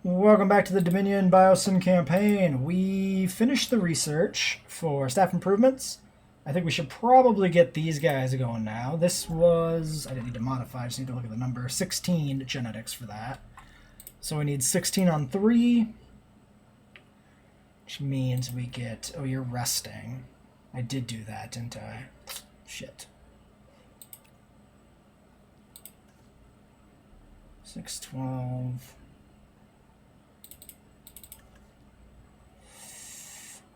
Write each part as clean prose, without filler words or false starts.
Welcome back to the Dominion Biosyn campaign. We finished the research for staff improvements. I think we should probably get these guys going now. This was, I didn't need to modify, I just need to look at the number, 16 genetics for that. So we need 16 on 3, which means we get, oh, you're resting. I did do that, didn't I? Shit. 612.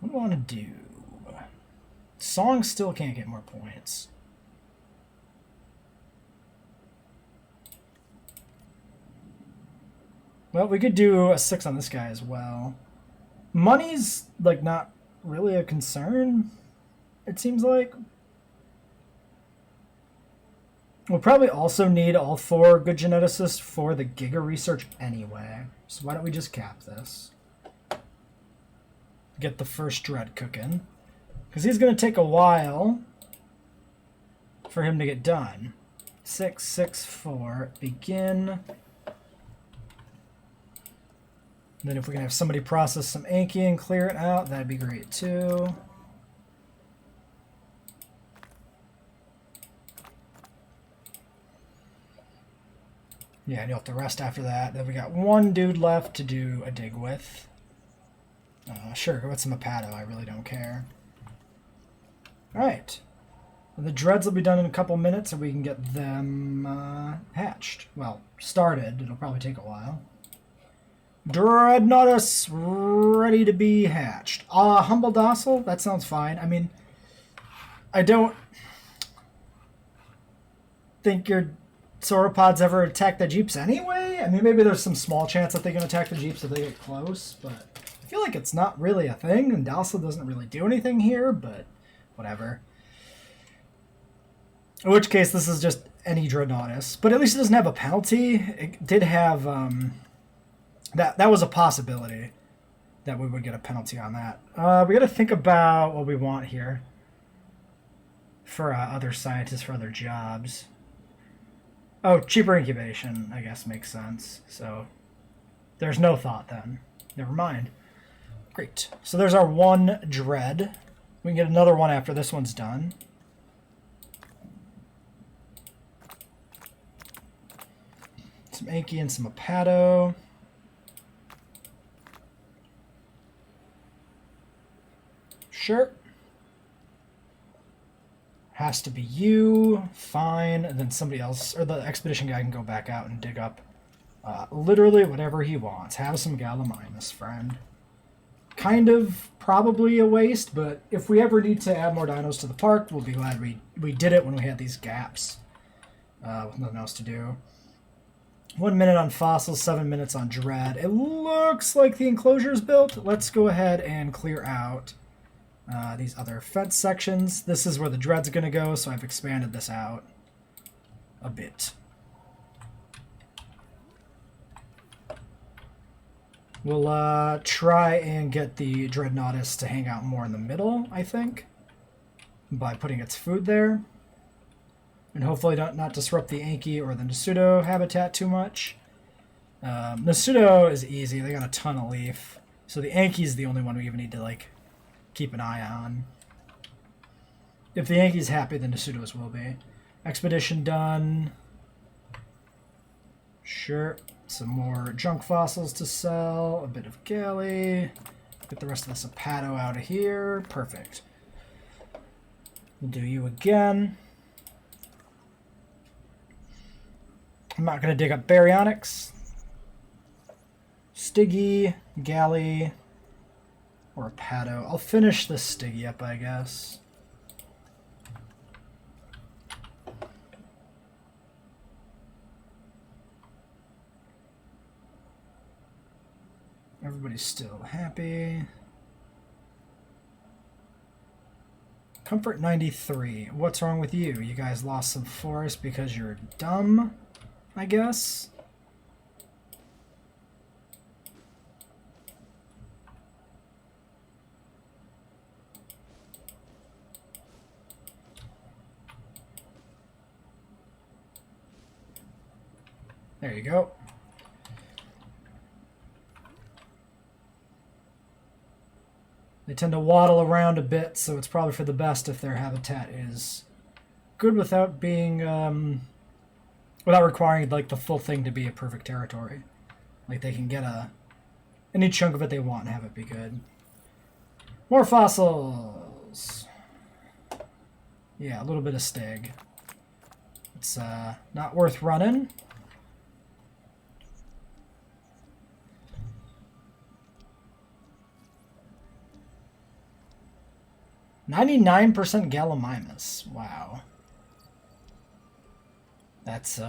What do I want to do? Song still can't get more points. Well, we could do a 6 on this guy as well. Money's, like, not really a concern, it seems like. We'll probably also need all 4 good geneticists for the Giga research anyway. So why don't we just cap this? Get the first dread cooking. Because he's going to take a while for him to get done. 6, 6, 4. Begin. Then if we can have somebody process some Anki and clear it out, that'd be great too. Yeah, and you'll have to rest after that. Then we got 1 dude left to do a dig with. Sure, go with some Apato, I really don't care. Alright. The dreads will be done in a couple minutes and we can get them hatched. Well, started. It'll probably take a while. Dreadnoughtus ready to be hatched. Humble Docile? That sounds fine. I mean, I don't think your sauropods ever attack the jeeps anyway. I mean, maybe there's some small chance that they can attack the jeeps if they get close, but I feel like it's not really a thing, and Docile doesn't really do anything here, but whatever. In which case, this is just any Dreadnoughtus. But at least it doesn't have a penalty. It did have... That was a possibility that we would get a penalty on that. We got to think about what we want here for other scientists for other jobs. Oh, cheaper incubation, I guess, makes sense. So there's no thought then. Never mind. Great. So there's our 1 dread. We can get another one after this one's done. Some Anki and some Apato. Sure. Has to be you. Fine. And then somebody else, or the expedition guy, can go back out and dig up literally whatever he wants. Have some Gallimimus, friend. Kind of probably a waste, but if we ever need to add more dinos to the park, we'll be glad we did it when we had these gaps with nothing else to do. 1 minute on fossils, 7 minutes on dread. It looks like the enclosure is built. Let's go ahead and clear out these other fence sections. This is where the dread's going to go, so I've expanded this out a bit. We'll try and get the Dreadnoughtus to hang out more in the middle, I think, by putting its food there. And hopefully not disrupt the Anki or the Nasudo habitat too much. Nasudo is easy. They got a ton of leaf. So the Anki is the only one we even need to, like, keep an eye on. If the Yankee's happy, then the Nasudos will be. Expedition done. Sure. Some more junk fossils to sell. A bit of galley. Get the rest of this Apato out of here. Perfect. We'll do you again. I'm not going to dig up baryonyx. Stiggy, galley, or Apato. I'll finish this Stiggy up, I guess. Everybody's still happy. Comfort 93. What's wrong with you? You guys lost some forest because you're dumb, I guess? There you go. They tend to waddle around a bit, so it's probably for the best if their habitat is good without being, without requiring like the full thing to be a perfect territory. Like they can get any chunk of it they want and have it be good. More fossils. Yeah, a little bit of steg. It's not worth running. "99% Gallimimus." Wow. That's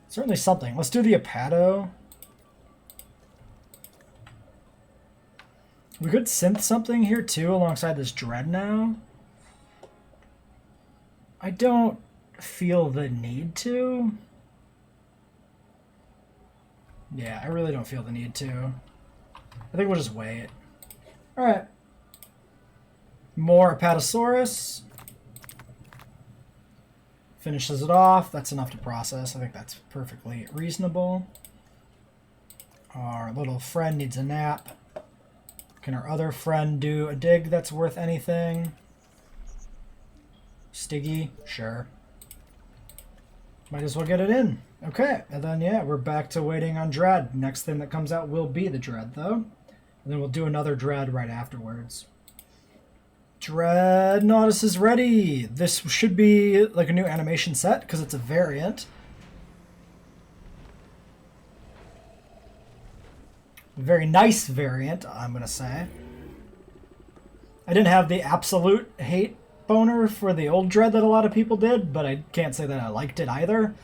certainly something. Let's do the Apato. We could synth something here too alongside this Dread now. I don't feel the need to. Yeah, I really don't feel the need to. I think we'll just wait. Alright. More Apatosaurus. Finishes it off. That's enough to process. I think that's perfectly reasonable. Our little friend needs a nap. Can our other friend do a dig that's worth anything? Stiggy? Sure. Might as well get it in. Okay, and then yeah, we're back to waiting on Dread. Next thing that comes out will be the Dread, though. And then we'll do another Dread right afterwards. Dreadnoughtus is ready. This should be like a new animation set because it's a variant. Very nice variant, I'm going to say. I didn't have the absolute hate boner for the old Dread that a lot of people did, but I can't say that I liked it either.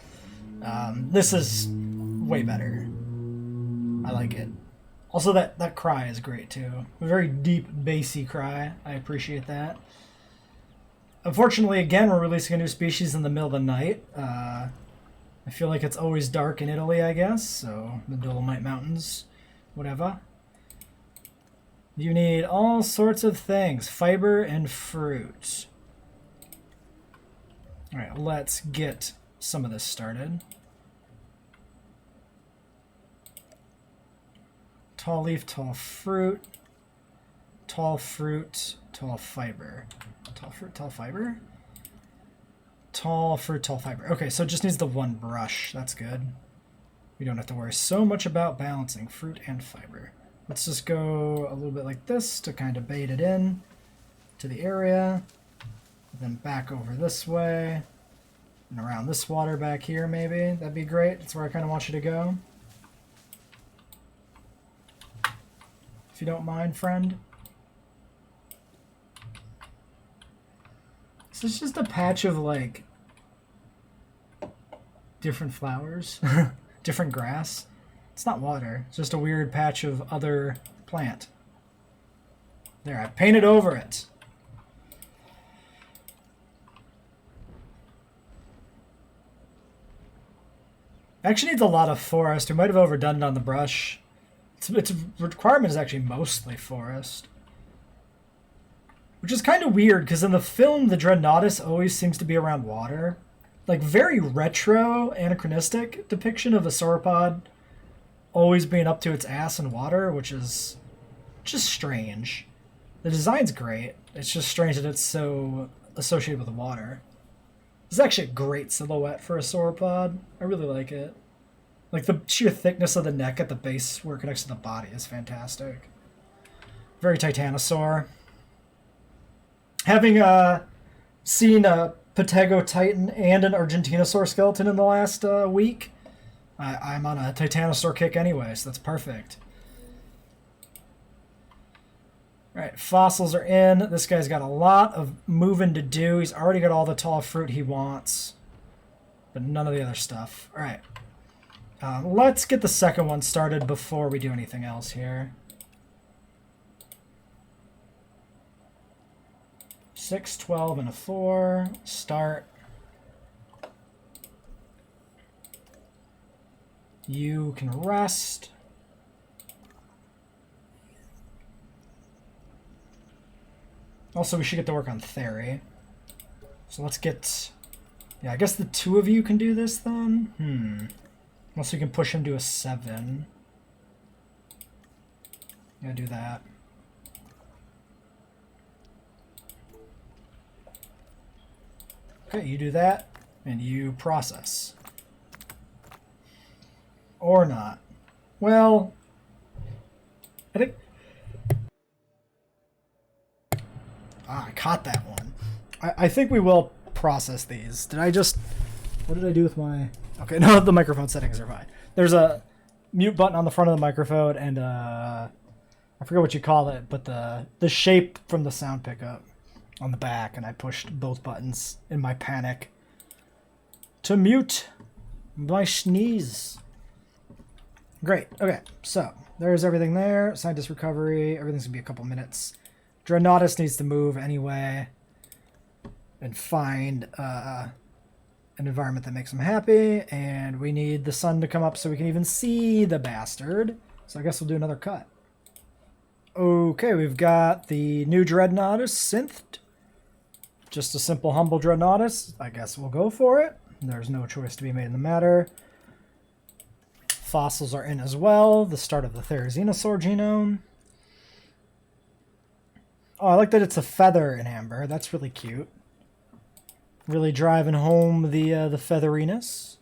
This is way better. I like it. Also, that cry is great, too. A very deep, bassy cry. I appreciate that. Unfortunately, again, we're releasing a new species in the middle of the night. I feel like it's always dark in Italy, I guess, so the Dolomite Mountains, whatever. You need all sorts of things. Fiber and fruit. Alright, let's get some of this started. Tall leaf, tall fruit, tall fiber. Tall fruit, tall fiber? Tall fruit, tall fiber. Okay, so it just needs the one brush. That's good. We don't have to worry so much about balancing fruit and fiber. Let's just go a little bit like this to kind of bait it in to the area. Then back over this way. And around this water back here, maybe. That'd be great. That's where I kind of want you to go. If you don't mind, friend. This is just a patch of, like, different flowers. Different grass. It's not water. It's just a weird patch of other plant. There, I painted over it. Actually needs a lot of forest. We might have overdone it on the brush. Its requirement is actually mostly forest. Which is kind of weird, because in the film, the Dreadnoughtus always seems to be around water. Like, very retro, anachronistic depiction of a sauropod always being up to its ass in water, which is just strange. The design's great. It's just strange that it's so associated with the water. This is actually a great silhouette for a sauropod. I really like it. Like, the sheer thickness of the neck at the base where it connects to the body is fantastic. Very Titanosaur. Having seen a Patego Titan and an Argentinosaur skeleton in the last week, I'm on a Titanosaur kick anyway, so that's perfect. Alright, fossils are in. This guy's got a lot of moving to do. He's already got all the tall fruit he wants, but none of the other stuff. Alright. Let's get the second one started before we do anything else here. 6, 12, and a 4. Start. You can rest. Also, we should get to work on Theory. So let's get... Yeah, I guess the two of you can do this then? Unless we can push him to a 7. Yeah, do that. Okay, you do that, and you process. Or not. Well, I think... I caught that one. I think we will process these. Did I just... What did I do with my... Okay, no, the microphone settings are fine. There's a mute button on the front of the microphone, and I forget what you call it, but the shape from the sound pickup on the back, and I pushed both buttons in my panic to mute my sneeze. Great. Okay, so there's everything there. Scientist recovery. Everything's gonna be a couple minutes. Dreadnoughtus needs to move anyway and find an environment that makes him happy, and we need the sun to come up so we can even see the bastard. So I guess we'll do another cut. Okay, we've got the new Dreadnoughtus synthed. Just a simple, humble Dreadnoughtus. I guess we'll go for it. There's no choice to be made in the matter. Fossils are in as well. The start of the Therizinosaur genome. Oh, I like that it's a feather in amber. That's really cute. Really driving home the featheriness.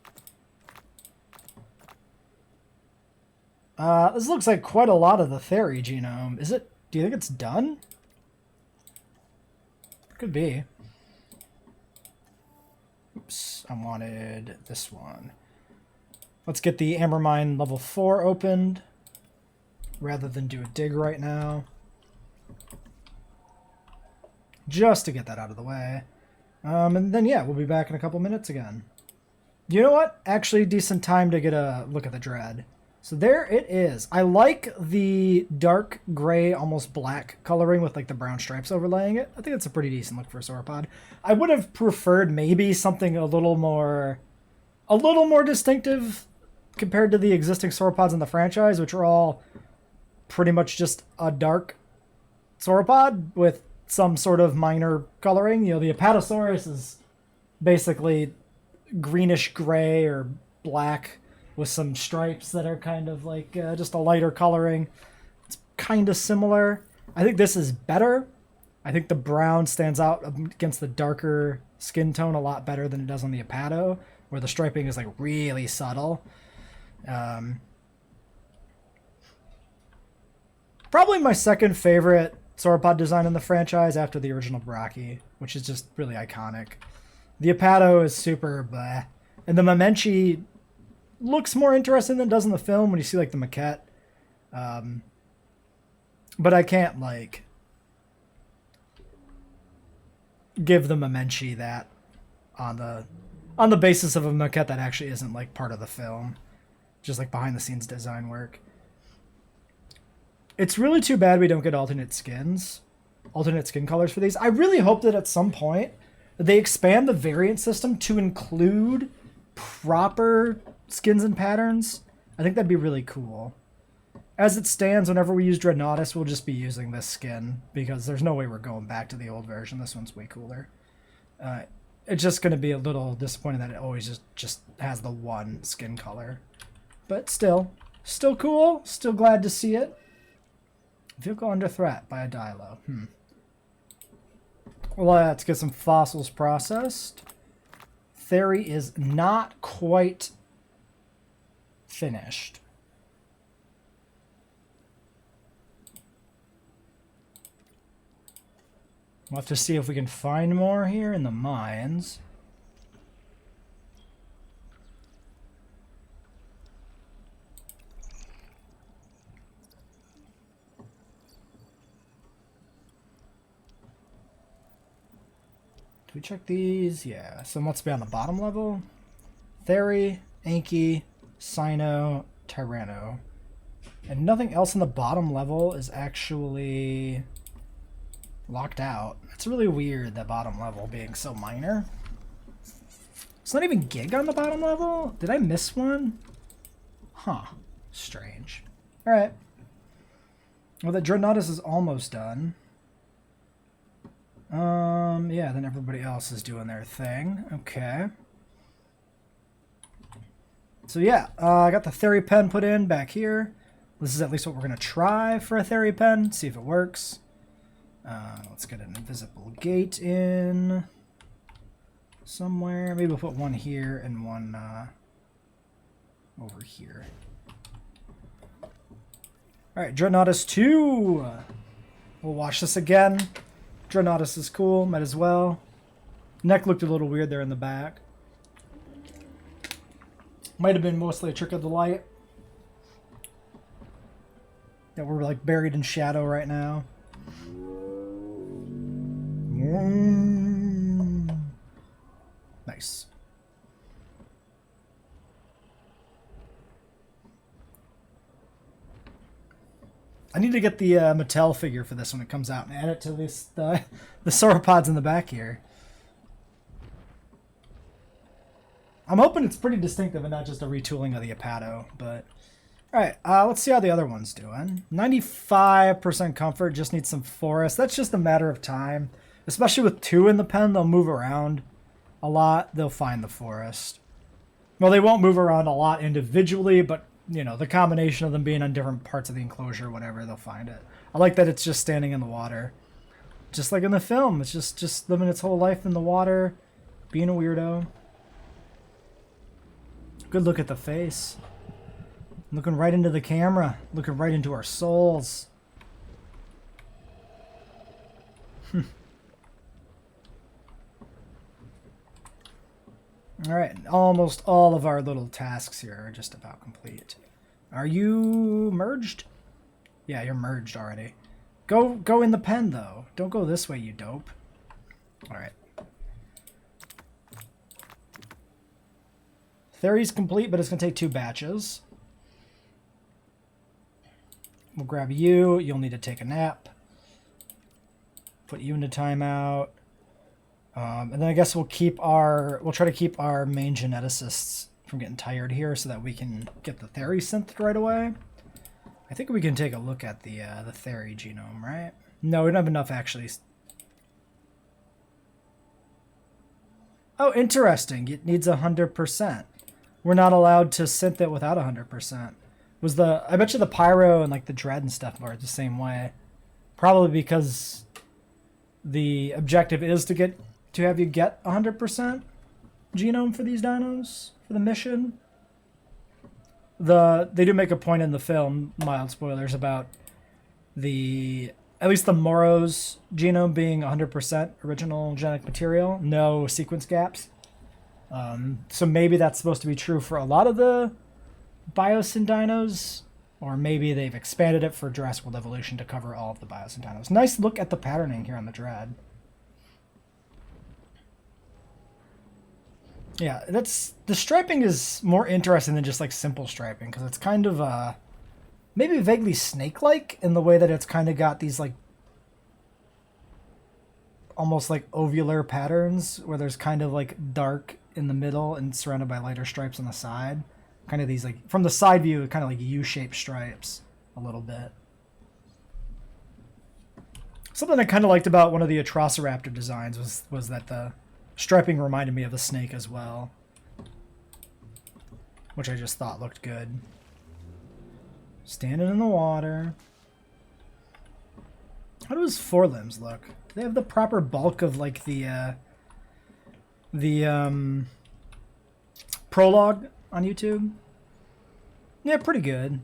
This looks like quite a lot of the Theri genome. Is it? Do you think it's done? Could be. Oops, I wanted this one. Let's get the Amber Mine level 4 opened, rather than do a dig right now. Just to get that out of the way. And then, yeah, we'll be back in a couple minutes again. You know what? Actually, decent time to get a look at the Dread. So there it is. I like the dark gray, almost black coloring with like the brown stripes overlaying it. I think it's a pretty decent look for a sauropod. I would have preferred maybe something a little more distinctive compared to the existing sauropods in the franchise, which are all pretty much just a dark sauropod with some sort of minor coloring. You know, the Apatosaurus is basically greenish gray or black with some stripes that are kind of like just a lighter coloring. It's kind of similar. I think this is better. I think the brown stands out against the darker skin tone a lot better than it does on the Apato, where the striping is like really subtle. Probably my second favorite sauropod design in the franchise after the original Brachii, which is just really iconic. The Apato is super bleh. And the Mamenchi looks more interesting than it does in the film when you see like the maquette. But I can't like give the Mamenchi that on the basis of a maquette that actually isn't like part of the film, just like behind the scenes design work. It's really too bad we don't get alternate skin colors for these. I really hope that at some point they expand the variant system to include proper skins and patterns. I think that'd be really cool. As it stands, whenever we use Dreadnoughtus, we'll just be using this skin because there's no way we're going back to the old version. This one's way cooler. It's just going to be a little disappointing that it always just has the one skin color. But still cool. Still glad to see it. Vehicle under threat by a Dilo. Let's get some fossils processed. Theri is not quite finished. We'll have to see if we can find more here in the mines. Do we check these? Yeah. So what's be on the bottom level? Theri, Anki, Sino, Tyranno. And nothing else on the bottom level is actually locked out. It's really weird, that bottom level being so minor. It's not even Gig on the bottom level? Did I miss one? Huh. Strange. Alright. Well, the Dreadnoughtus is almost done. Yeah, then everybody else is doing their thing. Okay. So yeah, I got the Theri pen put in back here. This is at least what we're going to try for a Theri pen, see if it works. Let's get an invisible gate in. somewhere. Maybe we'll put one here and one over here. Alright, Dreadnoughtus 2! We'll watch this again. Dreadnoughtus is cool, might as well. Neck looked a little weird there in the back. Might have been mostly a trick of the light. Yeah, we're like buried in shadow right now. Nice. I need to get the Mattel figure for this when it comes out and add it to this the sauropods in the back here. I'm hoping it's pretty distinctive and not just a retooling of the Apato, but... Alright, let's see how the other one's doing. 95% comfort, just needs some forest. That's just a matter of time. Especially with 2 in the pen, they'll move around a lot. They'll find the forest. Well, they won't move around a lot individually, but, you know, the combination of them being on different parts of the enclosure, whatever, they'll find it. I like that it's just standing in the water. Just like in the film. It's just living its whole life in the water, being a weirdo. Good look at the face. Looking right into the camera. Looking right into our souls. Alright, almost all of our little tasks here are just about complete. Are you merged? Yeah, you're merged already. Go in the pen, though. Don't go this way, you dope. Alright. Theory's complete, but it's going to take 2 batches. We'll grab you. You'll need to take a nap. Put you into timeout. And then I guess we'll try to keep our main geneticists from getting tired here so that we can get the Theory synthed right away. I think we can take a look at the Theory genome, right? No, we don't have enough actually. Oh, interesting. It needs 100%. We're not allowed to synth it without 100%. I bet you the Pyro and like the Dread and stuff are the same way. Probably because the objective is to have you get 100% genome for these dinos for the mission. They do make a point in the film, mild spoilers, about at least the Moro's genome being 100% original genetic material, no sequence gaps. So maybe that's supposed to be true for a lot of the Biosyn dinos, or maybe they've expanded it for Jurassic World Evolution to cover all of the Biosyn dinos. Nice look at the patterning here on the Dread. Yeah, the striping is more interesting than just like simple striping, because it's kind of maybe vaguely snake-like in the way that it's kind of got these like almost like ovular patterns where there's kind of like dark in the middle and surrounded by lighter stripes on the side. Kind of these like, from the side view, kind of like U-shaped stripes a little bit. Something I kind of liked about one of the Atrociraptor designs was that the striping reminded me of a snake as well, which I just thought looked good. Standing in the water. How do his forelimbs look? Do they have the proper bulk of like the prologue on YouTube? Yeah, pretty good.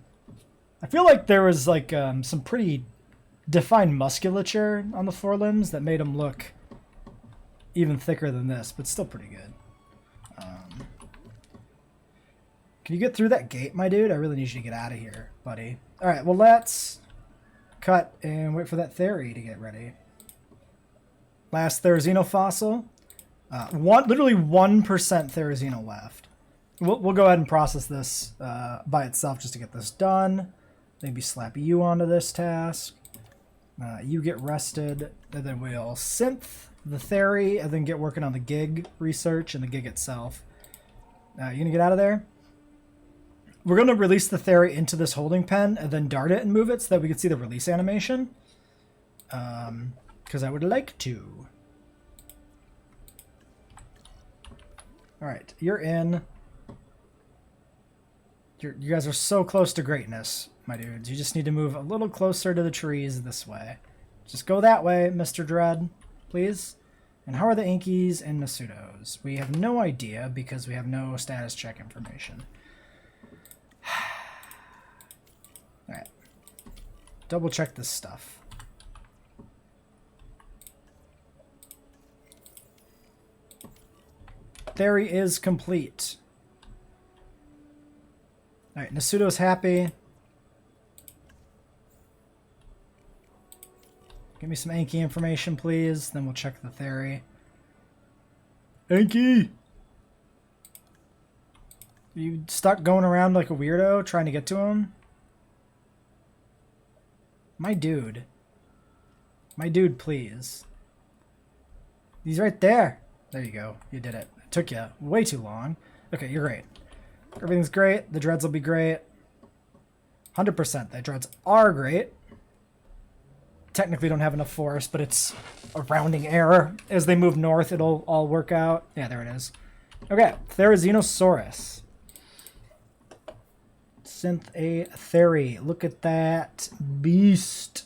I feel like there was like some pretty defined musculature on the forelimbs that made them look even thicker than this, but still pretty good. Can you get through that gate, my dude? I really need you to get out of here, buddy. All right, well, let's cut and wait for that Theory to get ready. Last Therizino fossil. Literally 1% Therizino left. We'll go ahead and process this by itself just to get this done. Maybe slap you onto this task. You get rested, and then we'll synth the Theory, and then get working on the gig research and the gig itself. You gonna get out of there? We're gonna release the Theory into this holding pen, and then dart it and move it so that we can see the release animation. Because I would like to. Alright, you're in. You guys are so close to greatness, my dudes. You just need to move a little closer to the trees this way. Just go that way, Mr. Dread, please. And how are the Inkies and Nasudos? We have no idea because we have no status check information. Alright. Double check this stuff. Theory is complete. Alright, Nasudo's happy. Give me some Anki information, please. Then we'll check the theory. Anki! You stuck going around like a weirdo trying to get to him? My dude. My dude, please. He's right there. There you go. You did it. It took you way too long. Okay, you're great. Everything's great. The dreads will be great. 100%. The dreads are great. Technically don't have enough force, but it's a rounding error. As they move north, it'll all work out. Yeah, there it is. Okay, Therizinosaurus. Synth A Theory. Look at that beast.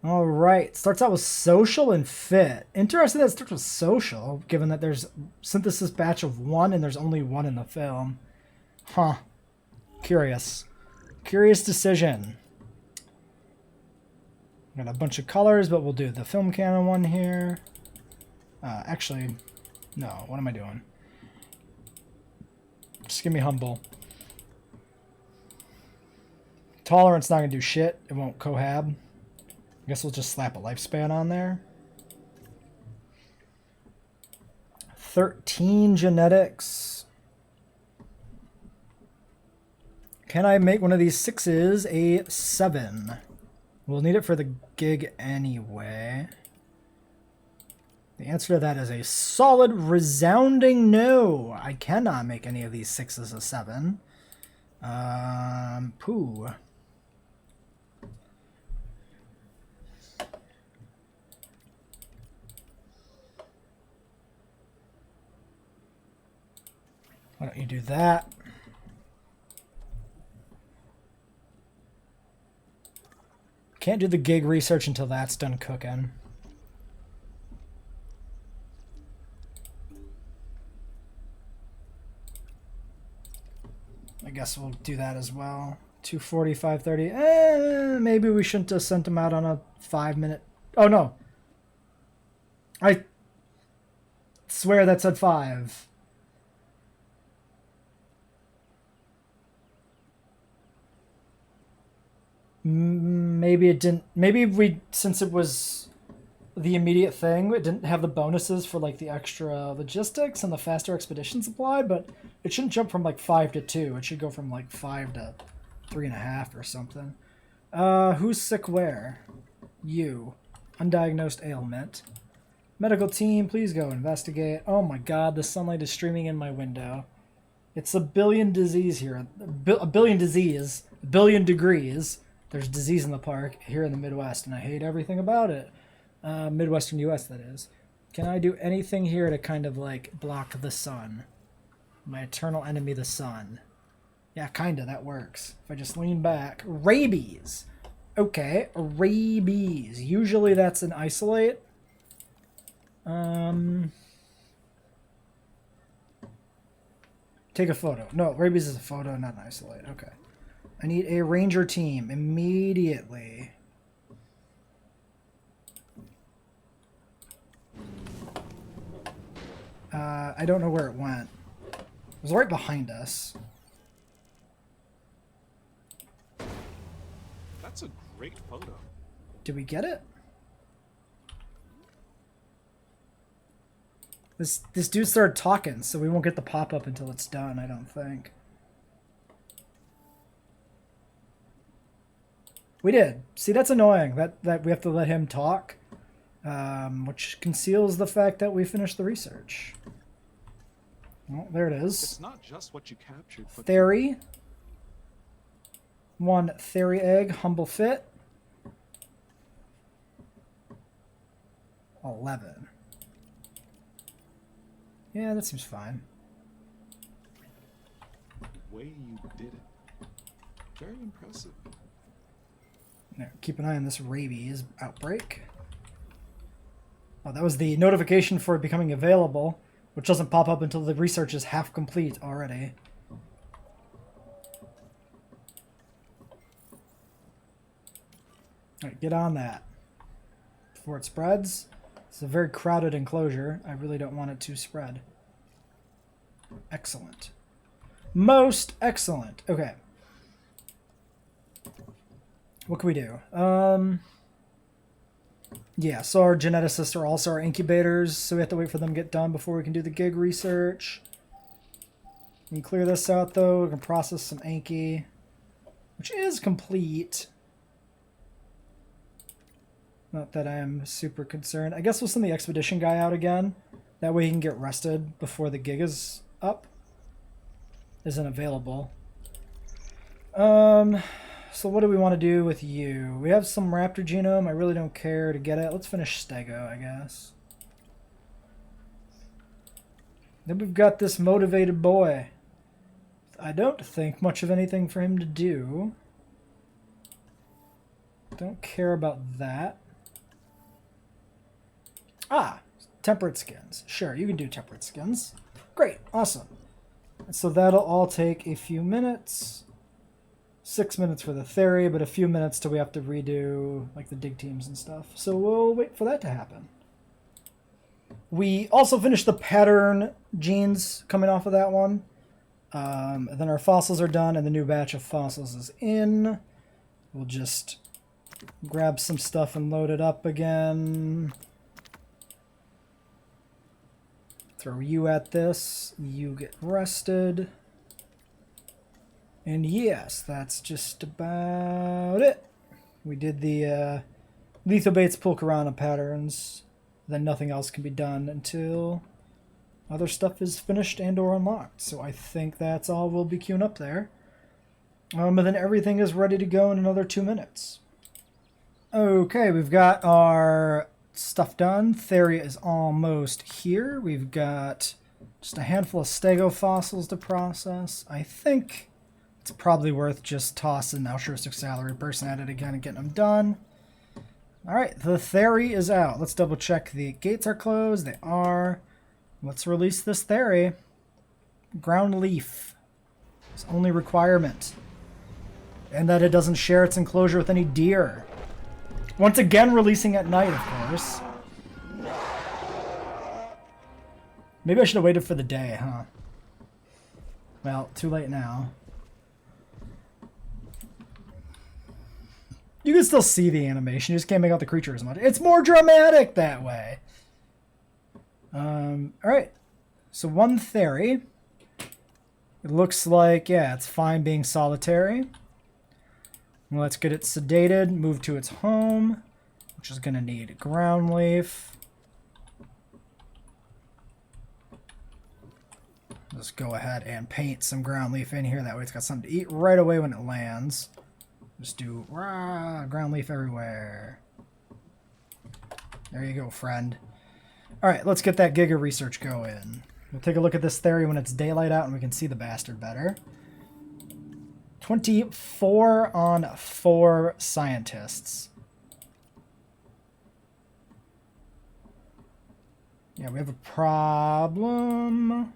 All right. Starts out with social and fit. Interesting that it starts with social, given that there's synthesis batch of 1 and there's only 1 in the film. Huh. Curious. Curious decision. Got a bunch of colors, but we'll do the film canon one here. Actually, no. What am I doing? Just give me humble. Tolerance not gonna do shit. It won't cohab. I guess we'll just slap a lifespan on there. 13 genetics. Can I make one of these 6s a 7? We'll need it for the gig anyway. The answer to that is a solid, resounding no. I cannot make any of these 6s a 7. Pooh. Why don't you do that? Can't do the gig research until that's done cooking. I guess we'll do that as well. 240, 530. Maybe we shouldn't have sent him out on a 5-minute. Oh no. I swear that said 5. Maybe it didn't. Maybe we, since it was the immediate thing, it didn't have the bonuses for like the extra logistics and the faster expedition supply, but it shouldn't jump from like 5 to 2. It should go from like 5 to 3.5 or something. Who's sick where? You. Undiagnosed ailment. Medical team, please go investigate. Oh my god, the sunlight is streaming in my window. It's a billion disease here. A billion disease. A billion degrees. There's disease in the park here in the Midwest, and I hate everything about it. Midwestern U.S., that is. Can I do anything here to kind of, like, block the sun? My eternal enemy, the sun. Yeah, kinda, that works. If I just lean back. Rabies! Okay, rabies. Usually that's an isolate. Take a photo. No, rabies is a photo, not an isolate. Okay. I need a ranger team immediately. I don't know where it went. It was right behind us. That's a great photo. Did we get it? This dude started talking, so we won't get the pop-up until it's done, I don't think. We did. See, that's annoying, that we have to let him talk, which conceals the fact that we finished the research. Well, there it is. It's not just what you captured, but Theory. 1 Theory egg, humble fit. 11. Yeah, that seems fine. the way you did it. Very impressive. Now, keep an eye on this rabies outbreak. Oh, that was the notification for it becoming available, which doesn't pop up until the research is half complete already. Alright, get on that before it spreads. It's a very crowded enclosure. I really don't want it to spread. Excellent. Most excellent. Okay. What can we do? Yeah, so our geneticists are also our incubators, so we have to wait for them to get done before we can do the gig research. We can clear this out, though. We can process some Anki, which is complete. Not that I am super concerned. I guess we'll send the expedition guy out again. That way he can get rested before the gig is up. Isn't available. So what do we want to do with you? We have some raptor genome. I really don't care to get it. Let's finish Stego, I guess. Then we've got this motivated boy. I don't think much of anything for him to do. Don't care about that. Ah, temperate skins. Sure, you can do temperate skins. Great, awesome. And so that'll all take a few minutes. 6 minutes for the theory, but a few minutes till we have to redo like the dig teams and stuff. So we'll wait for that to happen. We also finished the pattern genes coming off of that one. And then our fossils are done and the new batch of fossils is in. We'll just grab some stuff and load it up again. Throw you at this. You get rested. And yes, that's just about it. We did the Lithobates Pulcarana patterns. Then nothing else can be done until other stuff is finished and or unlocked. So I think that's all we'll be queuing up there. And then everything is ready to go in another 2 minutes. Okay, we've got our stuff done. Theria is almost here. We've got just a handful of Stego fossils to process. I think it's probably worth just tossing altruistic salary person at it again and getting them done. Alright, the theory is out. Let's double check the gates are closed. They are. Let's release this theory. Ground leaf. It's only requirement. And that it doesn't share its enclosure with any deer. Once again, releasing at night, of course. Maybe I should have waited for the day, huh? Well, too late now. You can still see the animation, you just can't make out the creature as much. It's more dramatic that way. Alright. So one theory. It looks like, yeah, it's fine being solitary. Let's get it sedated, move to its home, which is going to need ground leaf. Let's go ahead and paint some ground leaf in here. That way it's got something to eat right away when it lands. Just do rah, ground leaf everywhere. There you go, friend. Alright, let's get that Giga research going. We'll take a look at this theory when it's daylight out and we can see the bastard better. 24 on 4 scientists. Yeah, we have a problem.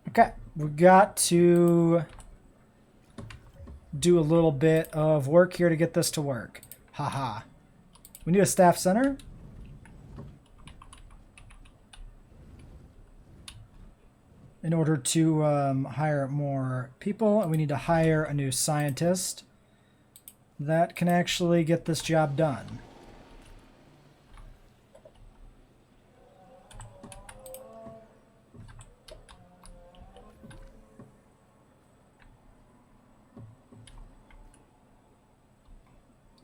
Okay, we got to do a little bit of work here to get this to work. Haha. We need a staff center. In order to hire more people, and we need to hire a new scientist that can actually get this job done.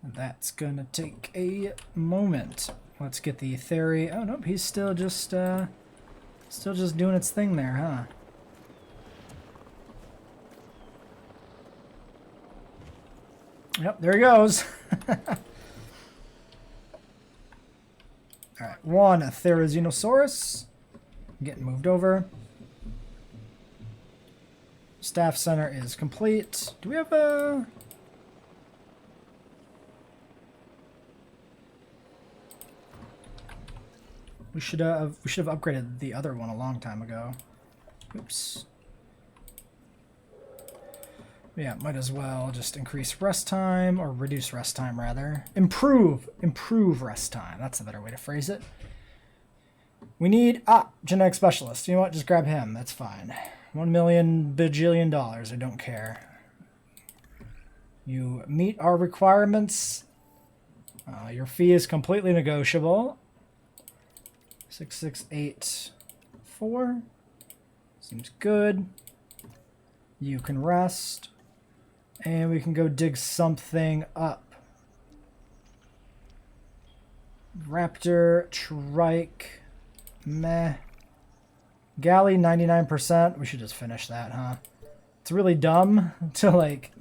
And that's gonna take a moment. Let's get the theory. Oh nope, he's still just doing its thing there, huh? Yep, there he goes. Alright, one Therizinosaurus. Getting moved over. Staff center is complete. Do we have a... We should have upgraded the other one a long time ago. Oops. Yeah, might as well just increase rest time, or reduce rest time rather. Improve rest time. That's a better way to phrase it. We need genetic specialist. You know what? Just grab him. That's fine. $1 bajillion. I don't care. You meet our requirements. Your fee is completely negotiable. 6684. Seems good. You can rest. And we can go dig something up. Raptor, trike, meh. Galley, 99%. We should just finish that, huh? It's really dumb to, like,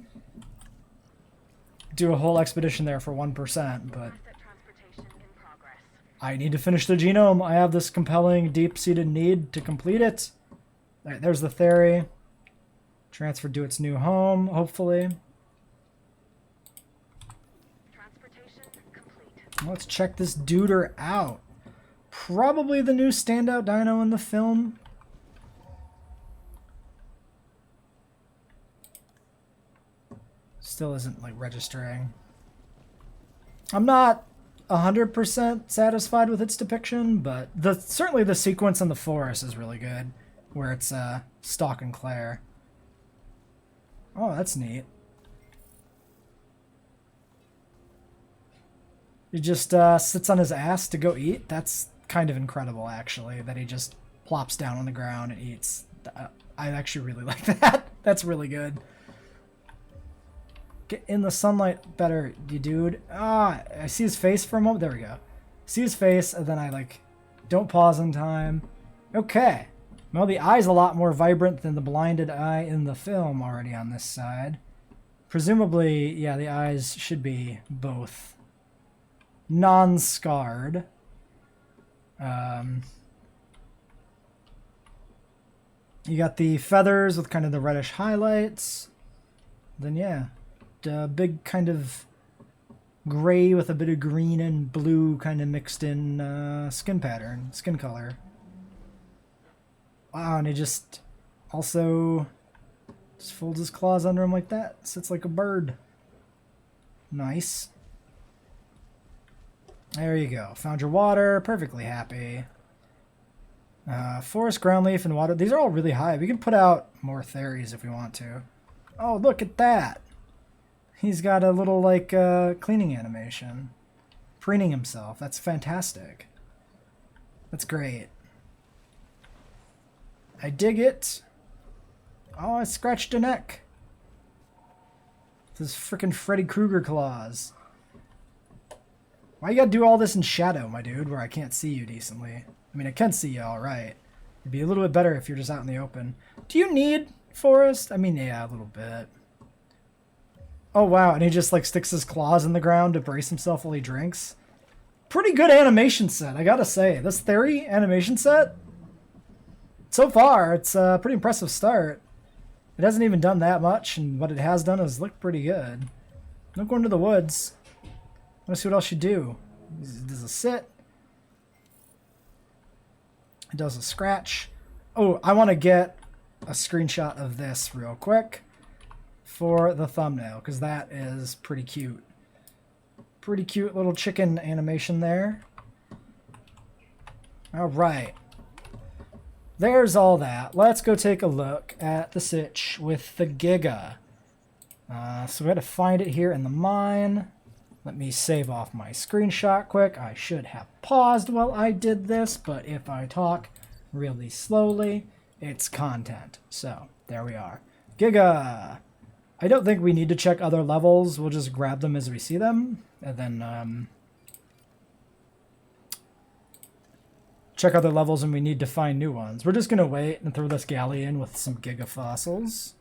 do a whole expedition there for 1%, but I need to finish the genome. I have this compelling, deep-seated need to complete it. All right, there's the theory. Transferred to its new home, hopefully. Let's check this duder out. Probably the new standout dino in the film. Still isn't, like, registering. I'm not 100% satisfied with its depiction, but certainly the sequence in the forest is really good, where it's Stalk and Claire. Oh, that's neat. He just sits on his ass to go eat. That's kind of incredible, actually, that he just plops down on the ground and eats. I actually really like that. That's really good. Get in the sunlight better, you dude. I see his face for a moment. There we go. See his face, and then I, like, don't pause in time. Okay. Well, the eye's a lot more vibrant than the blinded eye in the film already on this side. Presumably, yeah, the eyes should be both non-scarred. You got the feathers with kind of the reddish highlights. Then, yeah, the big kind of gray with a bit of green and blue kind of mixed in skin pattern, skin color. Wow, and he just also just folds his claws under him like that. Sits like a bird. Nice. There you go. Found your water. Perfectly happy. Forest, ground leaf, and water. These are all really high. We can put out more theories if we want to. Oh, look at that. He's got a little, like, cleaning animation. Preening himself. That's fantastic. That's great. I dig it. Oh, I scratched a neck. This frickin' Freddy Krueger claws. Why you gotta do all this in shadow, my dude, where I can't see you decently? I mean, I can see you alright. It'd be a little bit better if you're just out in the open. Do you need forest? I mean, yeah, a little bit. Oh, wow, and he just, like, sticks his claws in the ground to brace himself while he drinks. Pretty good animation set, I gotta say. This Theory animation set, so far, it's a pretty impressive start. It hasn't even done that much, and what it has done has looked pretty good. Don't go into the woods. Let's see what else you do. Does a sit. It does a scratch. Oh, I want to get a screenshot of this real quick for the thumbnail, because that is pretty cute. Pretty cute little chicken animation there. All right. There's all that. Let's go take a look at the sitch with the Giga. So we had to find it here in the mine. Let me save off my screenshot quick. I should have paused while I did this, but if I talk really slowly, it's content. So, there we are. Giga! I don't think we need to check other levels. We'll just grab them as we see them, and then check other levels when we need to find new ones. We're just going to wait and throw this galley in with some Giga fossils.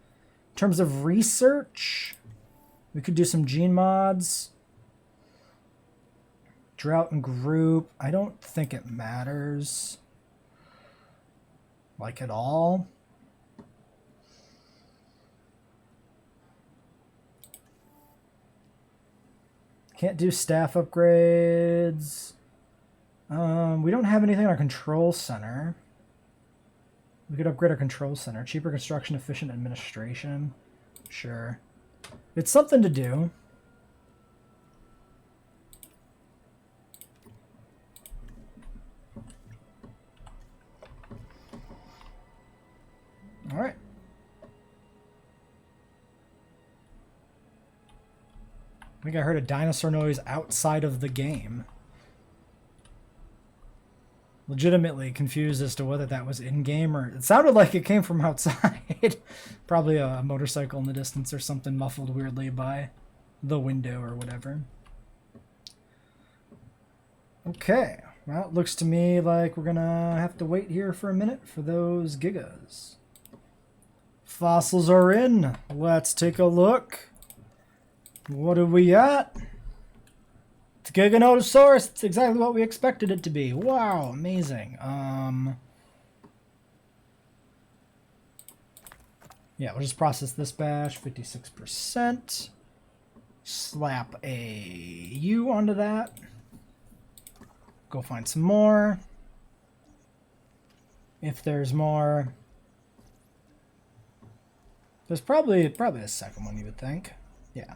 In terms of research, we could do some gene mods. Drought and group. I don't think it matters. Like at all. Can't do staff upgrades. We don't have anything in our control center. We could upgrade our control center. Cheaper construction, efficient administration. Sure. It's something to do. All right. I think I heard a dinosaur noise outside of the game. Legitimately confused as to whether that was in-game or... It sounded like it came from outside. Probably a motorcycle in the distance or something muffled weirdly by the window or whatever. Okay. Well, it looks to me like we're gonna have to wait here for a minute for those gigas. Fossils are in. Let's take a look. What do we got? It's Giganotosaurus. It's exactly what we expected it to be. Wow, amazing. Yeah, we'll just process this batch, 56%. Slap a U onto that. Go find some more. If there's more. There's probably a second one, you would think. Yeah.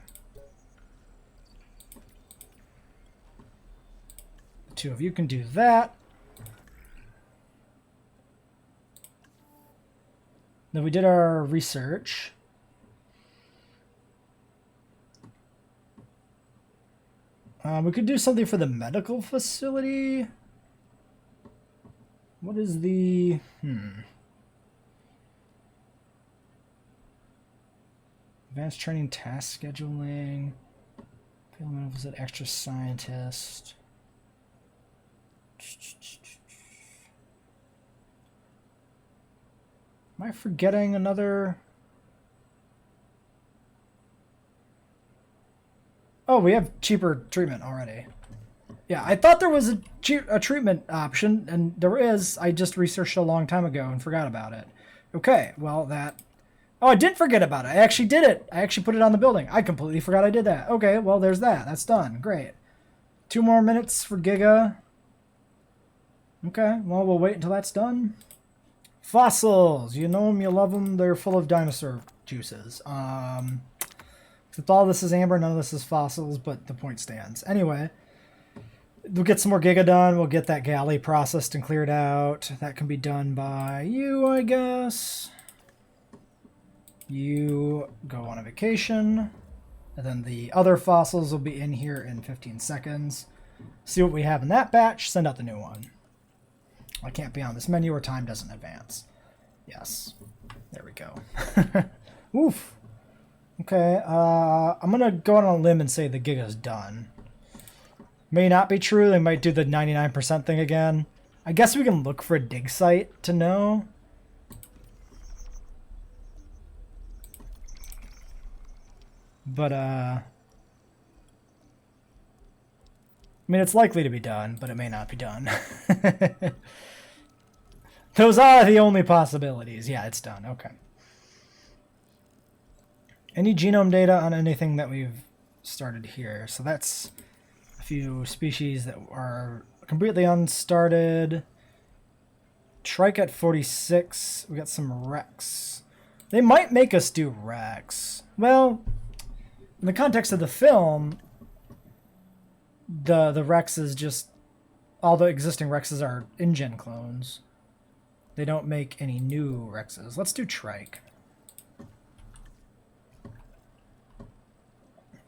Two of you can do that. Then we did our research. We could do something for the medical facility. What is the... Advanced training task scheduling. Was it extra scientist? Am I forgetting another? Oh, we have cheaper treatment already. Yeah, I thought there was a treatment option, and there is. I just researched a long time ago and forgot about it. Okay, well, that... Oh, I didn't forget about it. I actually did it. I actually put it on the building. I completely forgot I did that. Okay, well, there's that. That's done. Great. 2 more minutes for Giga. Okay, well, we'll wait until that's done. Fossils. You know them, you love them. They're full of dinosaur juices. If all this is amber, none of this is fossils, but the point stands. Anyway, we'll get some more Giga done. We'll get that galley processed and cleared out. That can be done by you, I guess. You go on a vacation. And then the other fossils will be in here in 15 seconds. See what we have in that batch. Send out the new one. I can't be on this menu or time doesn't advance. Yes. There we go. Oof. Okay, I'm going to go on a limb and say the Giga's done. May not be true. They might do the 99% thing again. I guess we can look for a dig site to know. But, I mean, it's likely to be done, but it may not be done. Those are the only possibilities. Yeah, it's done. Okay. Any genome data on anything that we've started here? So that's a few species that are completely unstarted. Trike at 46. We got some Rex. They might make us do Rex. Well, in the context of the film, the Rex is just... All the existing Rexes are InGen clones. They don't make any new Rexes. Let's do Trike.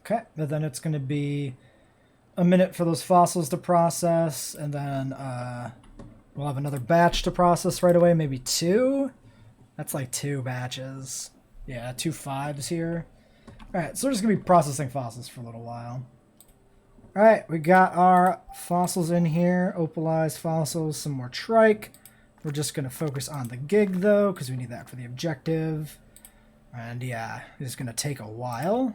Okay, but then it's going to be a minute for those fossils to process, and then we'll have another batch to process right away, maybe 2. That's like 2 batches. Yeah, 2 5s here. Alright, so we're just going to be processing fossils for a little while. Alright, we got our fossils in here, opalized fossils, some more trike. We're just going to focus on the gig, though, because we need that for the objective. And yeah, it's going to take a while.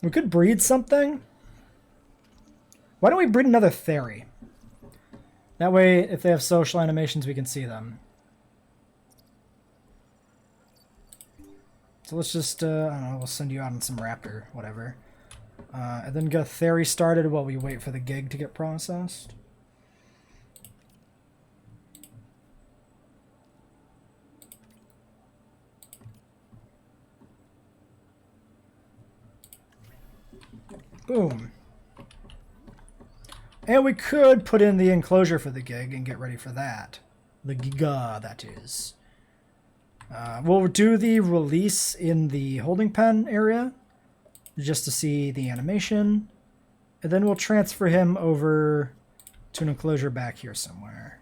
We could breed something. Why don't we breed another Theory? That way, if they have social animations, we can see them. So let's just, I don't know, we'll send you out on some raptor, whatever. And then get a theory started while we wait for the gig to get processed. Boom. And we could put in the enclosure for the gig and get ready for that. The giga, that is. We'll do the release in the holding pen area just to see the animation. And then we'll transfer him over to an enclosure back here somewhere.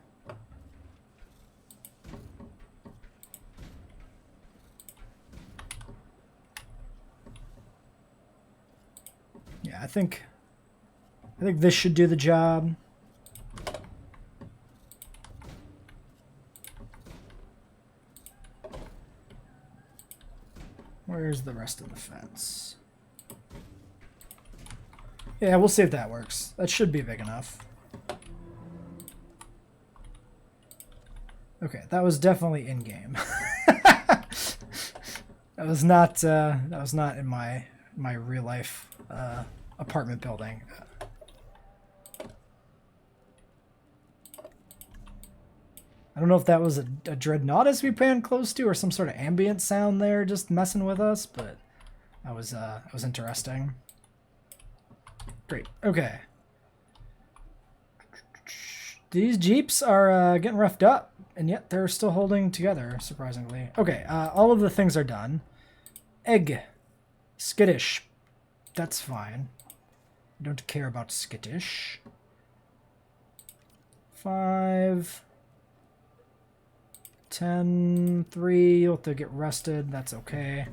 Yeah, I think this should do the job. Where's the rest of the fence? Yeah, we'll see if that works. That should be big enough. Okay, that was definitely in game. That was not in my real life apartment building. I don't know if that was a dreadnought we panned close to or some sort of ambient sound there just messing with us, but that was interesting. Great. Okay. These Jeeps are getting roughed up, and yet they're still holding together, surprisingly. Okay, all of the things are done. Egg. Skittish. That's fine. Don't care about skittish. 5... 10, 3, you'll have to get rested. That's okay.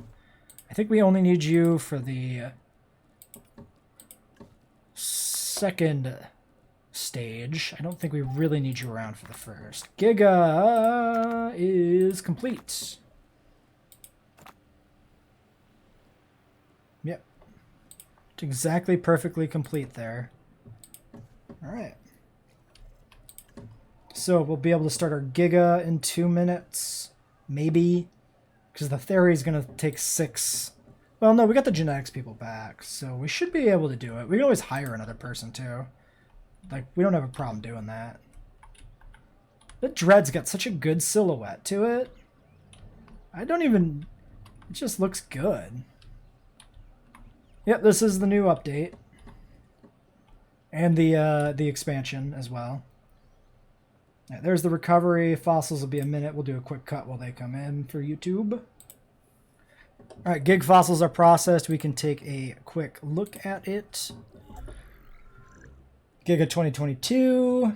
I think we only need you for the second stage. I don't think we really need you around for the first. Giga is complete. Yep. It's exactly perfectly complete there. All right. So we'll be able to start our Giga in 2 minutes, maybe, because the theory is going to take 6. Well, no, we got the genetics people back, so we should be able to do it. We can always hire another person, too. Like, we don't have a problem doing that. The Dread's got such a good silhouette to it. It just looks good. Yep, this is the new update. And the expansion as well. Yeah, there's the recovery. Fossils will be a minute. We'll do a quick cut while they come in for YouTube. All right, gig fossils are processed. We can take a quick look at it. Giga 2022.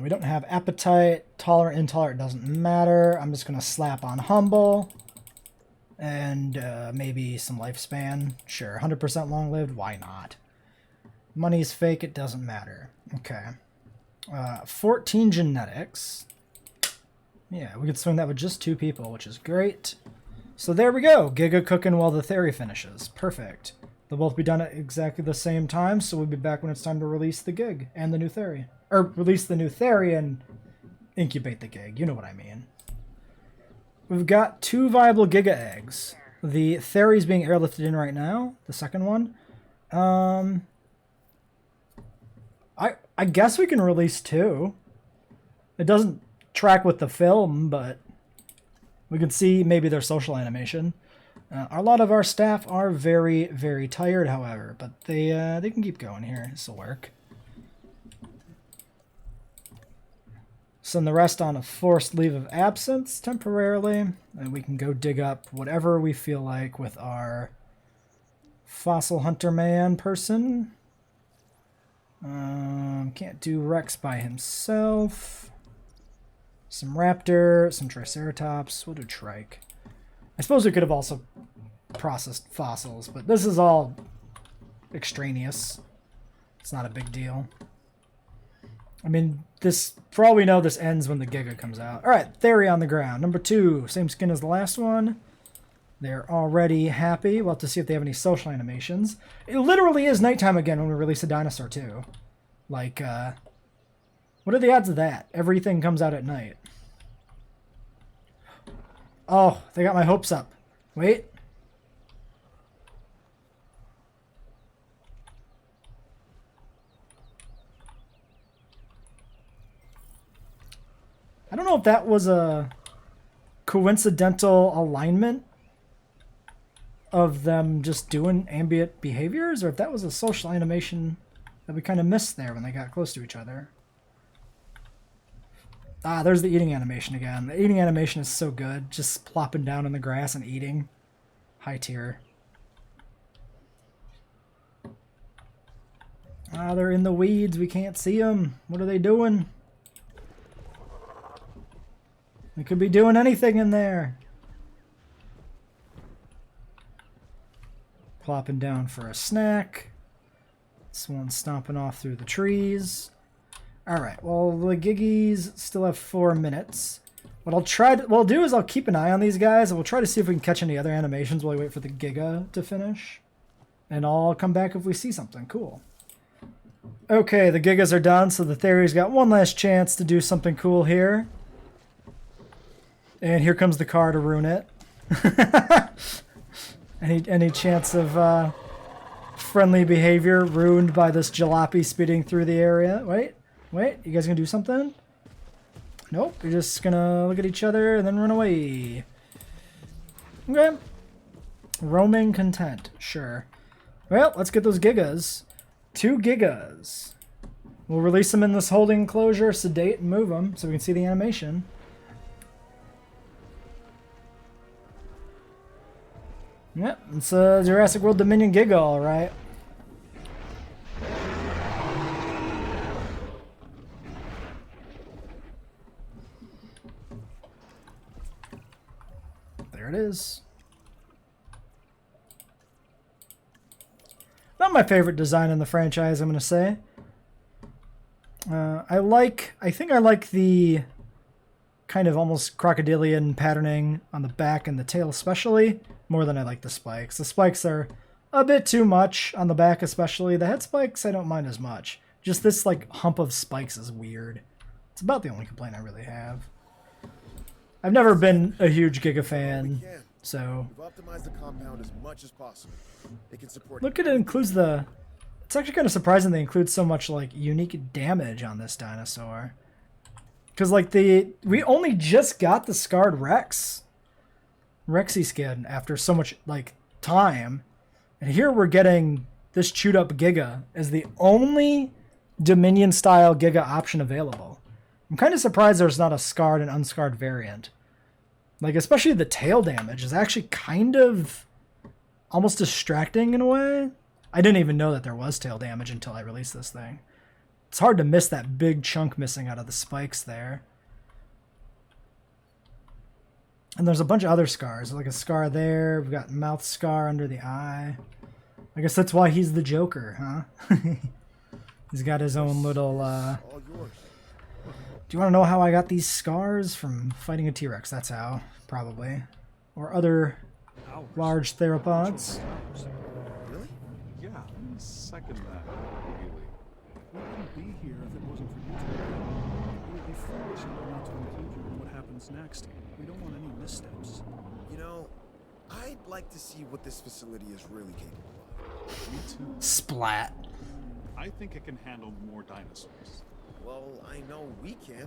We don't have appetite. Tolerant, intolerant, doesn't matter. I'm just going to slap on humble. And maybe some lifespan. Sure, 100% long-lived. Why not? Money's fake. It doesn't matter. Okay. 14 genetics. Yeah, we could swing that with just 2 people, which is great. So there we go. Giga cooking while the theory finishes. Perfect. They'll both be done at exactly the same time, so we'll be back when it's time to release the gig and the new theory. Or release the new theory and incubate the gig. You know what I mean. We've got 2 viable Giga eggs. The theory is being airlifted in right now. The second one. I guess we can release 2. It doesn't track with the film, but we can see maybe their social animation. A lot of our staff are very, very tired, however, but they can keep going here. This will work. Send the rest on a forced leave of absence temporarily, and we can go dig up whatever we feel like with our fossil hunter man person. Can't do Rex by himself. Some raptor, some triceratops. We'll do trike. I suppose we could have also processed fossils, but this is all extraneous. It's not a big deal. I mean, for all we know, this ends when the Giga comes out. All right, theory on the ground. Number 2, same skin as the last one. They're already happy. We'll have to see if they have any social animations. It literally is nighttime again when we release a dinosaur too. Like, what are the odds of that? Everything comes out at night. Oh, they got my hopes up. Wait. I don't know if that was a coincidental alignment of them just doing ambient behaviors, or if that was a social animation that we kind of missed there when they got close to each other. Ah, there's the eating animation again. The eating animation is so good. Just plopping down in the grass and eating. High tier. Ah, they're in the weeds. We can't see them. What are they doing? They could be doing anything in there. Plopping down for a snack. This one's stomping off through the trees. Alright, well, the Giggies still have 4 minutes. What I'll do is I'll keep an eye on these guys, and we'll try to see if we can catch any other animations while we wait for the Giga to finish. And I'll come back if we see something cool. Okay, the Gigas are done, so the Theory's got one last chance to do something cool here. And here comes the car to ruin it. Any chance of friendly behavior ruined by this jalopy speeding through the area? Wait, you guys gonna do something? Nope, you're just gonna look at each other and then run away. Okay. Roaming content, sure. Well, let's get those Gigas. 2 Gigas. We'll release them in this holding enclosure, sedate, and move them so we can see the animation. Yep, it's a Jurassic World Dominion Giga, alright. There it is. Not my favorite design in the franchise, I'm going to say. I think I like the kind of almost crocodilian patterning on the back and the tail especially, more than I like the spikes. The spikes are a bit too much on the back especially. The head spikes I don't mind as much. Just this like hump of spikes is weird. It's about the only complaint I really have. I've never been a huge Giga fan, so... We've optimized the compound as much as possible. It can support... Look, it includes the... It's actually kind of surprising they include so much, like, unique damage on this dinosaur. Because, like, we only just got the scarred Rexy skin after so much, like, time. And here we're getting this chewed up Giga as the only Dominion-style Giga option available. I'm kind of surprised there's not a scarred and unscarred variant. Like, especially the tail damage is actually kind of almost distracting in a way. I didn't even know that there was tail damage until I released this thing. It's hard to miss that big chunk missing out of the spikes there. And there's a bunch of other scars. Like a scar there. We've got mouth scar under the eye. I guess that's why he's the Joker, huh? He's got his own little... All yours. Do you want to know how I got these scars? From fighting a T-Rex, that's how, probably. Or other large theropods. Really? Yeah, second that, really. We wouldn't be here if it wasn't for you two. It would be foolish not to include you in what happens next. We don't want any missteps. You know, I'd like to see what this facility is really capable of. Me too. Splat. I think it can handle more dinosaurs. Well, I know we can.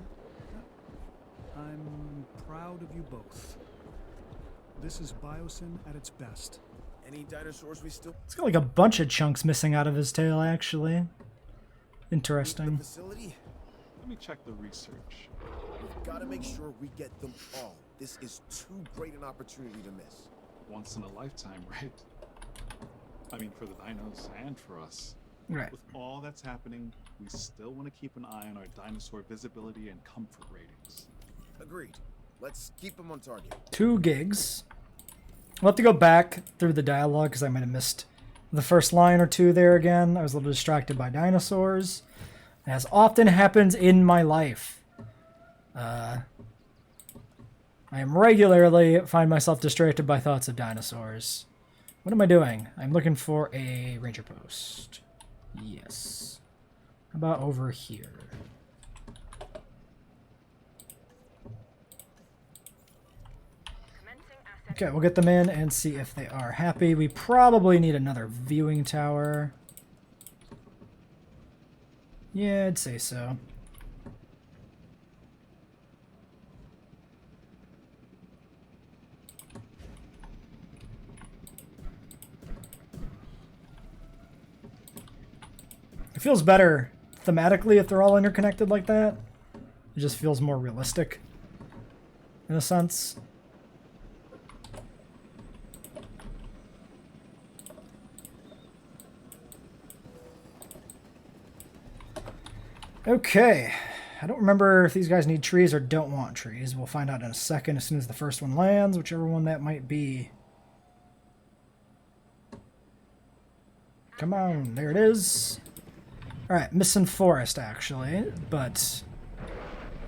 I'm proud of you both. This is Biosyn at its best. Any dinosaurs we still... It's got like a bunch of chunks missing out of his tail, actually. The Interesting. facility? Let me check the research. We've got to make sure we get them all. This is too great an opportunity to miss. Once in a lifetime, right? I mean, for the dinos and for us. Right. With all that's happening, we still want to keep an eye on our dinosaur visibility and comfort ratings. Agreed. Let's keep them on target. 2 gigs. We'll have to go back through the dialogue because I might have missed the first line or two there again. I was a little distracted by dinosaurs, as often happens in my life. I am regularly find myself distracted by thoughts of dinosaurs. What am I doing? I'm looking for a ranger post. Yes. How about over here? Okay, we'll get them in and see if they are happy. We probably need another viewing tower. Yeah, I'd say so. feels better thematically if they're all interconnected like that. It just feels more realistic in a sense. Okay, I don't remember if these guys need trees or don't want trees. We'll find out in a second as soon as the first one lands, whichever one that might be. Come on, there it is. Alright, missing forest actually, but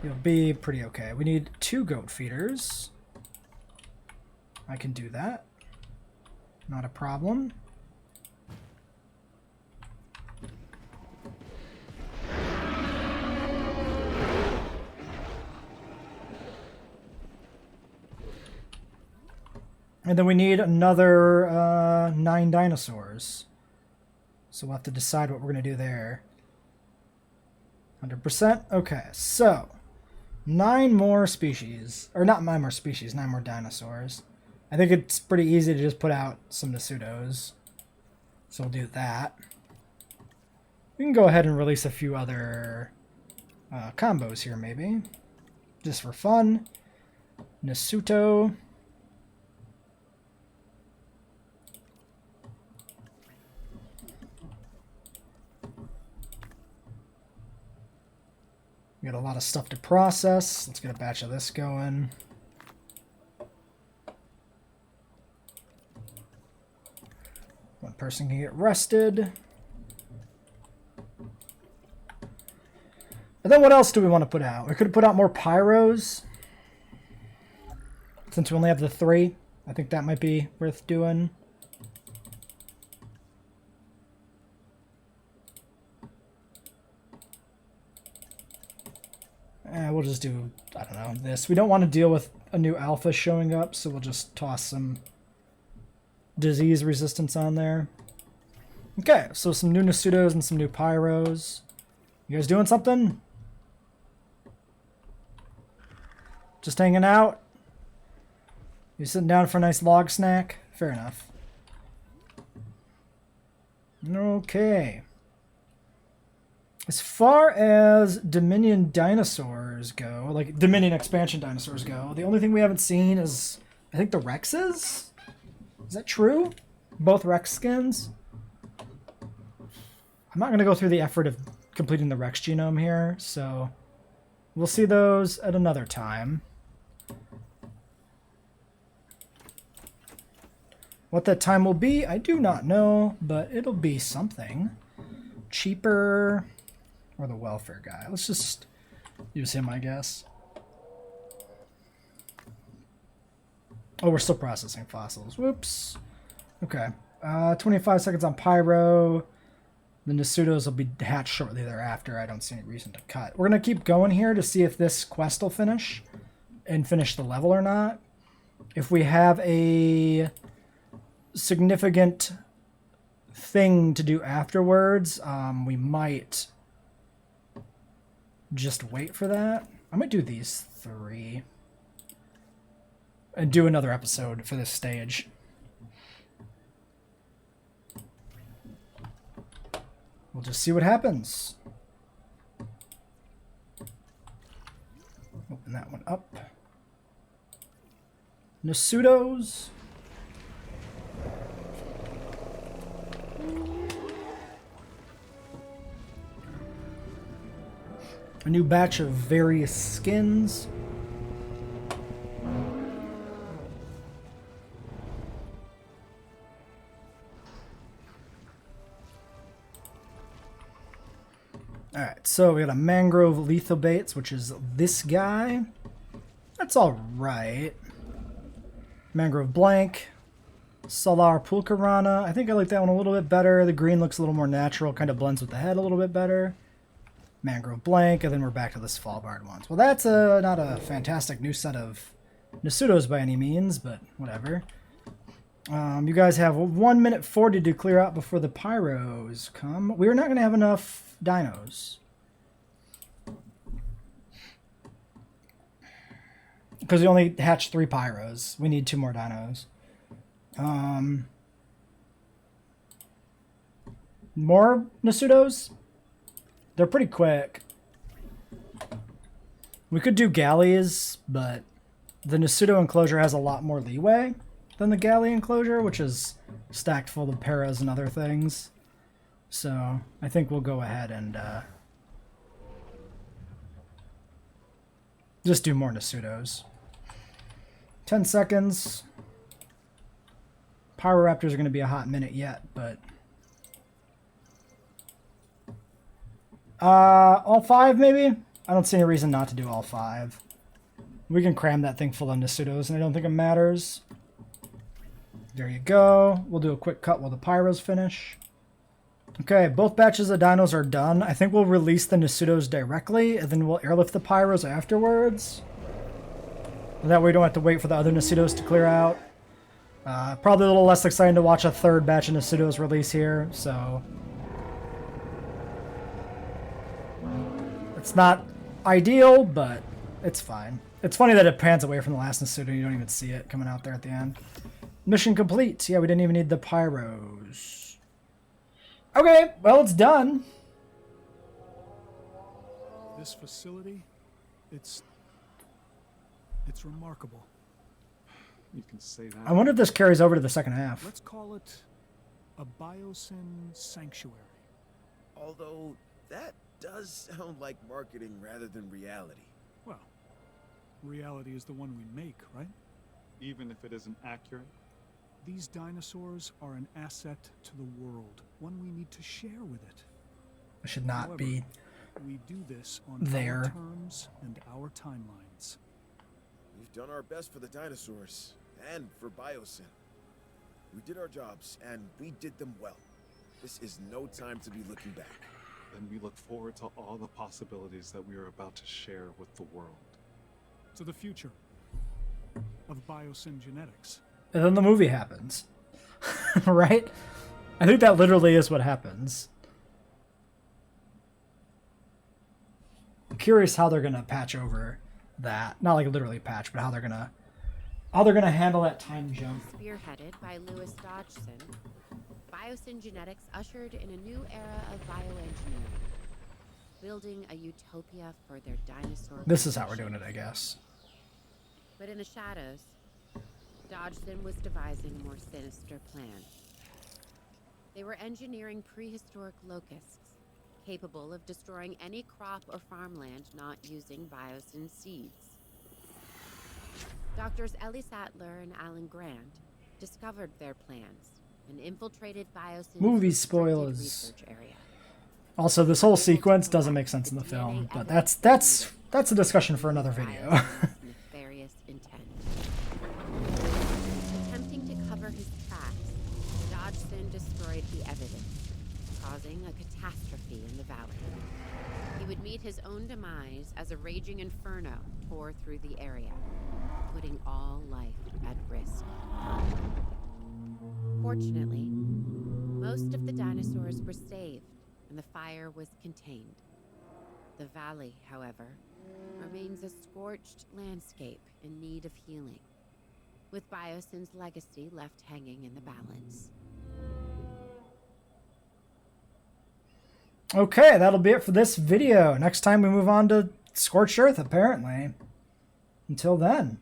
you'll be pretty okay. We need 2 goat feeders. I can do that. Not a problem. And then we need another 9 dinosaurs. So we'll have to decide what we're going to do there. 100%? Okay, so 9 more species. Or not 9 more species, 9 more dinosaurs. I think it's pretty easy to just put out some Nasudos. So we'll do that. We can go ahead and release a few other combos here, maybe. Just for fun. Nasuto. We got a lot of stuff to process. Let's get a batch of this going. One person can get rested. And then what else do we want to put out? We could have put out more pyros. Since we only have the 3, I think that might be worth doing. We'll just do, I don't know, this. We don't want to deal with a new alpha showing up, so we'll just toss some disease resistance on there. Okay, so some new Nasudos and some new pyros. You guys doing something? Just hanging out? You sitting down for a nice log snack? Fair enough. Okay. As far as Dominion dinosaurs go, like Dominion expansion dinosaurs go, the only thing we haven't seen is, I think, the Rexes? Is that true? Both Rex skins? I'm not going to go through the effort of completing the Rex genome here, so we'll see those at another time. What that time will be, I do not know, but it'll be something. Cheaper... or the welfare guy. Let's just use him, I guess. Oh, we're still processing fossils. Whoops. Okay. 25 seconds on Pyro. The Nasudos will be hatched shortly thereafter. I don't see any reason to cut. We're going to keep going here to see if this quest will finish and finish the level or not. If we have a significant thing to do afterwards, we might... just wait for that. I might do these 3 and do another episode for this stage. We'll just see what happens. Open that one up. Nasudos. A new batch of various skins. Alright, so we got a Mangrove Lethobates, which is this guy. That's alright. Mangrove Blank. Solar Pulkarana. I think I like that one a little bit better. The green looks a little more natural, kind of blends with the head a little bit better. Mangrove Blank, and then we're back to the Svalbard ones. Well, that's not a fantastic new set of Nasudos by any means, but whatever. You guys have 1 minute 40 to clear out before the Pyros come. We're not going to have enough dinos. Because we only hatched 3 Pyros. We need 2 more dinos. More Nasudos? They're pretty quick. We could do galleys, but the Nasudo enclosure has a lot more leeway than the galley enclosure, which is stacked full of paras and other things. So I think we'll go ahead and just do more Nasudos. 10 seconds. Pyroraptors are going to be a hot minute yet, but... all 5 maybe? I don't see any reason not to do all 5. We can cram that thing full of Nasudos, and I don't think it matters. There you go. We'll do a quick cut while the Pyros finish. Okay, both batches of dinos are done. I think we'll release the Nasudos directly, and then we'll airlift the Pyros afterwards. And that way we don't have to wait for the other Nasudos to clear out. Probably a little less exciting to watch a third batch of Nasudos release here, so... It's not ideal, but it's fine. It's funny that it pans away from the last Nasudo and you don't even see it coming out there at the end. Mission complete. Yeah, we didn't even need the Pyros. Okay, well, it's done. This facility, it's remarkable. You can say that. I wonder if this carries over to the second half. Let's call it a Biosyn sanctuary. Although, that does sound like marketing rather than reality. Well, reality is the one we make, right? Even if it isn't accurate. These dinosaurs are an asset to the world, one we need to share with it. I should not However, be we do this on there. our terms and our timelines. We've done our best for the dinosaurs, and for Biosyn. We did our jobs, and we did them well. This is no time to be looking back. Then we look forward to all the possibilities that we are about to share with the world. To the future of Biosyn genetics. And then the movie happens. Right? I think that literally is what happens. I'm curious how they're gonna patch over that. Not like literally patch, but how they're gonna handle that time jump. Spearheaded by Louis Dodgson, Biosyn genetics ushered in a new era of bioengineering, building a utopia for their dinosaur. This is how we're doing it, I guess. But in the shadows, Dodgson was devising a more sinister plan. They were engineering prehistoric locusts, capable of destroying any crop or farmland not using Biosyn seeds. Doctors Ellie Sattler and Alan Grant discovered their plans and infiltrated Biosyn's Movie restricted spoilers. research area. Also, this whole sequence doesn't make sense in the film, but that's a discussion for another video. Biosyn's nefarious intent. Attempting to cover his tracks, Dodgson destroyed the evidence, causing a catastrophe in the valley. He would meet his own demise as a raging inferno tore through the area, putting all life at risk. Fortunately, most of the dinosaurs were saved and the fire was contained. The valley, however, remains a scorched landscape in need of healing, with Biosyn's legacy left hanging in the balance. Okay, that'll be it for this video. Next time we move on to Scorched Earth, apparently. Until then.